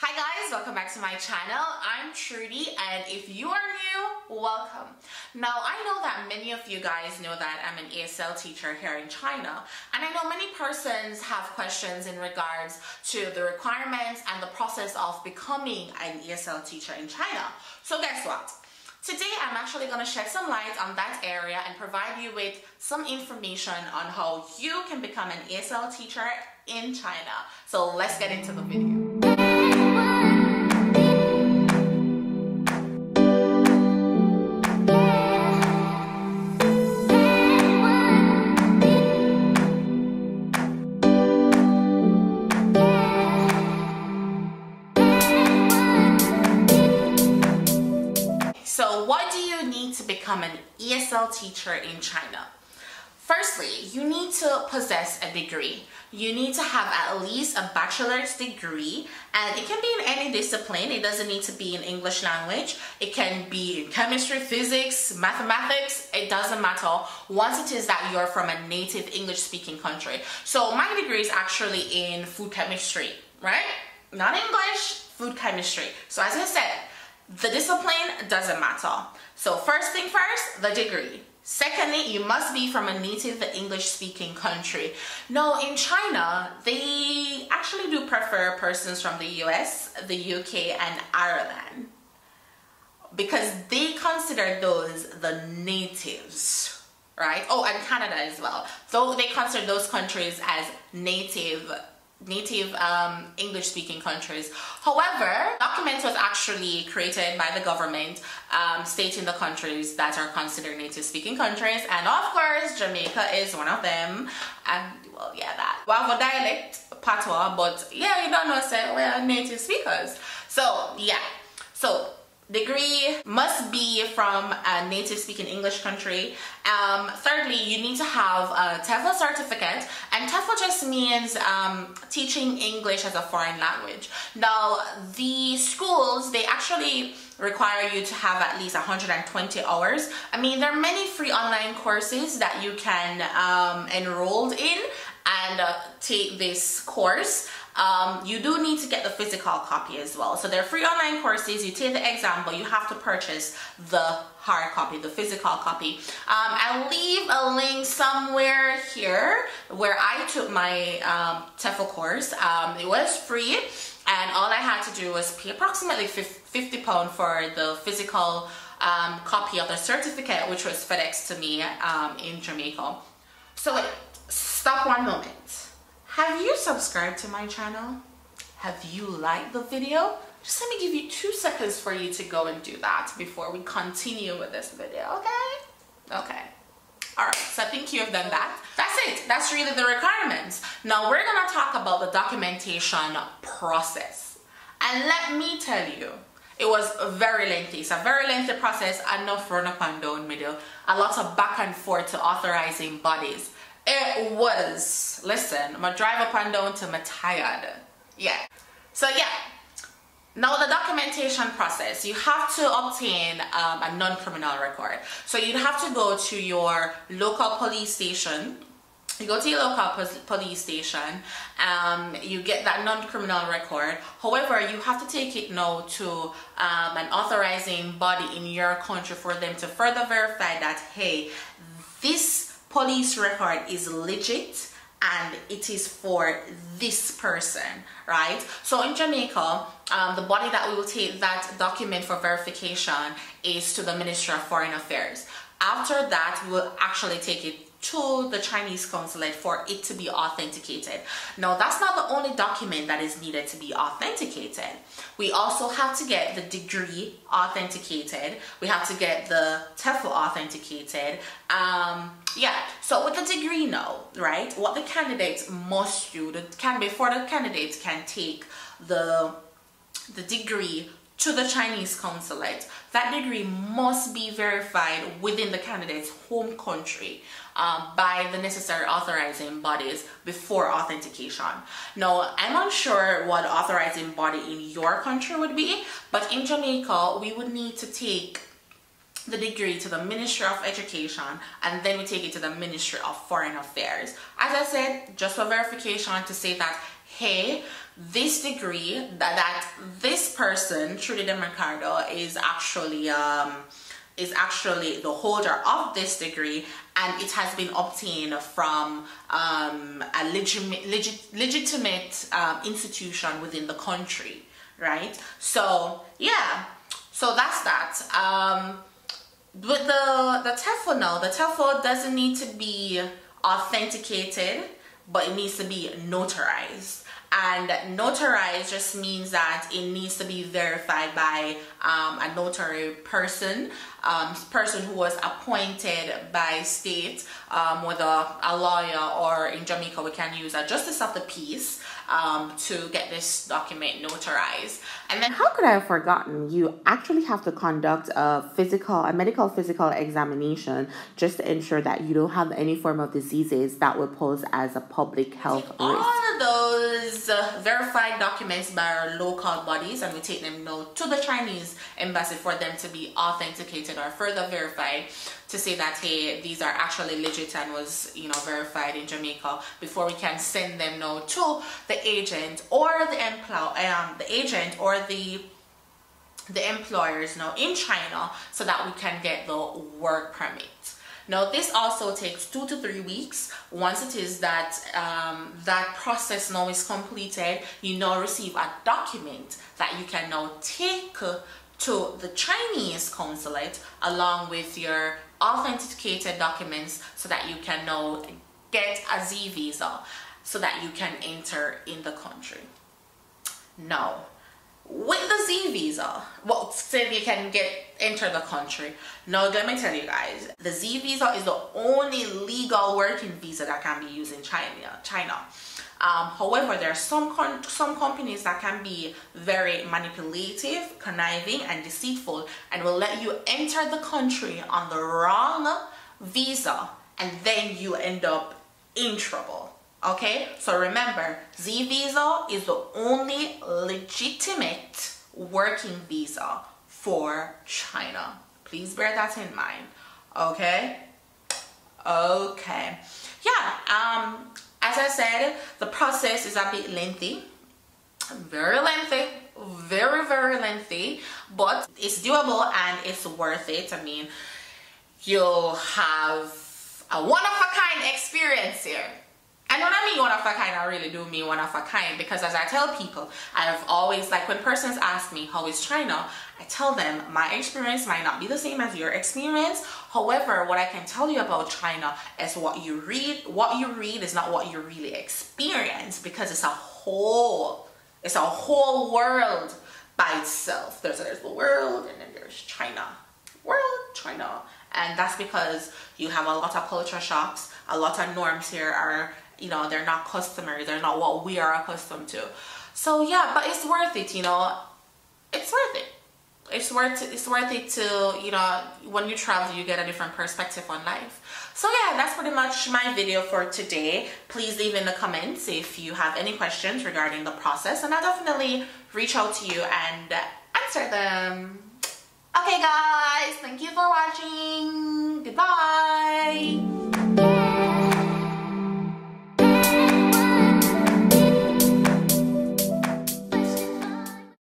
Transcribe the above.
Hi guys, welcome back to my channel. I'm Trudy, and if you are new, welcome. Now, I know that many of you guys know that I'm an ESL teacher here in China, and I know many persons have questions in regards to the requirements and the process of becoming an ESL teacher in China. So guess what? Today, I'm actually going to shed some light on that area and provide you with some information on how you can become an ESL teacher in China. So let's get into the video. So what do you need to become an ESL teacher in China? Firstly, you need to possess a degree. You need to have at least a bachelor's degree, and it can be in any discipline. It doesn't need to be in English language. It can be in chemistry, physics, mathematics. It doesn't matter once it is that you're from a native English-speaking country. So my degree is actually in food chemistry, right? Not English, food chemistry. So as I said, the discipline doesn't matter. So first thing first, the degree. Secondly, you must be from a native English-speaking country. Now, in China, they actually do prefer persons from the US, the UK, and Ireland, because they consider those the natives, right? Oh, and Canada as well. So they consider those countries as native English-speaking countries. However, document was actually created by the government stating the countries that are considered native-speaking countries, and of course Jamaica is one of them. And well, yeah, that well, for dialect patois, but yeah, you don't know, say we're native speakers. So yeah, so degree must be from a native speaking English country. Thirdly, you need to have a TEFL certificate, and TEFL just means teaching English as a foreign language. Now, the schools, they actually require you to have at least 120 hours. I mean, there are many free online courses that you can enroll in and take this course. You do need to get the physical copy as well. So they're free online courses. You take the exam, but you have to purchase the hard copy, the physical copy. I'll leave a link somewhere here where I took my TEFL course. It was free, and all I had to do was pay approximately £50 for the physical copy of the certificate, which was FedEx to me in Jamaica. So wait, stop one moment. Have you subscribed to my channel? Have you liked the video? Just let me give you 2 seconds for you to go and do that before we continue with this video, okay? Okay. Alright, so I think you have done that. That's it. That's really the requirements. Now we're gonna talk about the documentation process. And let me tell you, it was very lengthy. It's a very lengthy process, enough run up and down middle, a lot of back and forth to authorizing bodies. It was, listen, I'm gonna drive up and down till I'm tired. Yeah. So yeah, now the documentation process, you have to obtain a non-criminal record. So you'd have to go to your local police station. You go to your local police station, you get that non-criminal record. However, you have to take it now to an authorizing body in your country for them to further verify that, hey, this police record is legit and it is for this person, right? So in Jamaica, the body that we will take that document for verification is to the Ministry of Foreign Affairs. After that, we'll actually take it to the Chinese consulate for it to be authenticated. Now, that's not the only document that is needed to be authenticated. We also have to get the degree authenticated. We have to get the TEFL authenticated. Yeah, so with the degree now, right, what the candidates must do, before the candidates can take the degree to the Chinese consulate, that degree must be verified within the candidate's home country by the necessary authorizing bodies before authentication. Now, I'm unsure what authorizing body in your country would be, but in Jamaica, we would need to take the degree to the Ministry of Education, and then we take it to the Ministry of Foreign Affairs. As I said, just for verification to say that, hey, this degree, that this person, Trudy de Mercado, is actually the holder of this degree, and it has been obtained from a legitimate institution within the country, right? So yeah, so that's that. With the TEFL now, the TEFL doesn't need to be authenticated, but it needs to be notarized. And notarized just means that it needs to be verified by a notary person, person who was appointed by state, whether a lawyer, or in Jamaica we can use a justice of the peace to get this document notarized. And then, how could I have forgotten, you actually have to conduct a medical physical examination just to ensure that you don't have any form of diseases that would pose as a public health risk. All of those verified documents by our local bodies, and we take them now to the Chinese embassy for them to be authenticated or further verified to say that, hey, these are actually legit and was, you know, verified in Jamaica, before we can send them now to the agent or the employers now in China, so that we can get the work permit. Now this also takes 2 to 3 weeks. Once it is that that process now is completed, you now receive a document that you can now take to the Chinese consulate along with your authenticated documents, so that you can now get a Z visa so that you can enter in the country. Now, with the Z visa, well, say you can enter the country. Now, let me tell you guys, the Z visa is the only legal working visa that can be used in China. However, there are some companies that can be very manipulative, conniving, and deceitful, and will let you enter the country on the wrong visa, and then you end up in trouble. Okay, so remember, Z visa is the only legitimate working visa for China. Please bear that in mind. Okay. Yeah, as I said, the process is a bit lengthy, very lengthy, very lengthy, but it's doable and it's worth it. I mean, you'll have a one-of-a-kind experience here. And when I mean one of a kind, I really do mean one of a kind, because as I tell people, I've always, like, when persons ask me how is China, I tell them my experience might not be the same as your experience. However, what I can tell you about China is what you read. What you read is not what you really experience, because it's a whole world by itself. There's the world, and then there's China. World, China. And that's because you have a lot of culture shocks. A lot of norms here are, you know, they're not customary, they're not what we are accustomed to. So yeah, but it's worth it, you know. It's worth it. It's worth it to, you know, when you travel, you get a different perspective on life. So yeah, that's pretty much my video for today. Please leave in the comments if you have any questions regarding the process, and I'll definitely reach out to you and answer them. Okay guys, thank you for watching. Goodbye.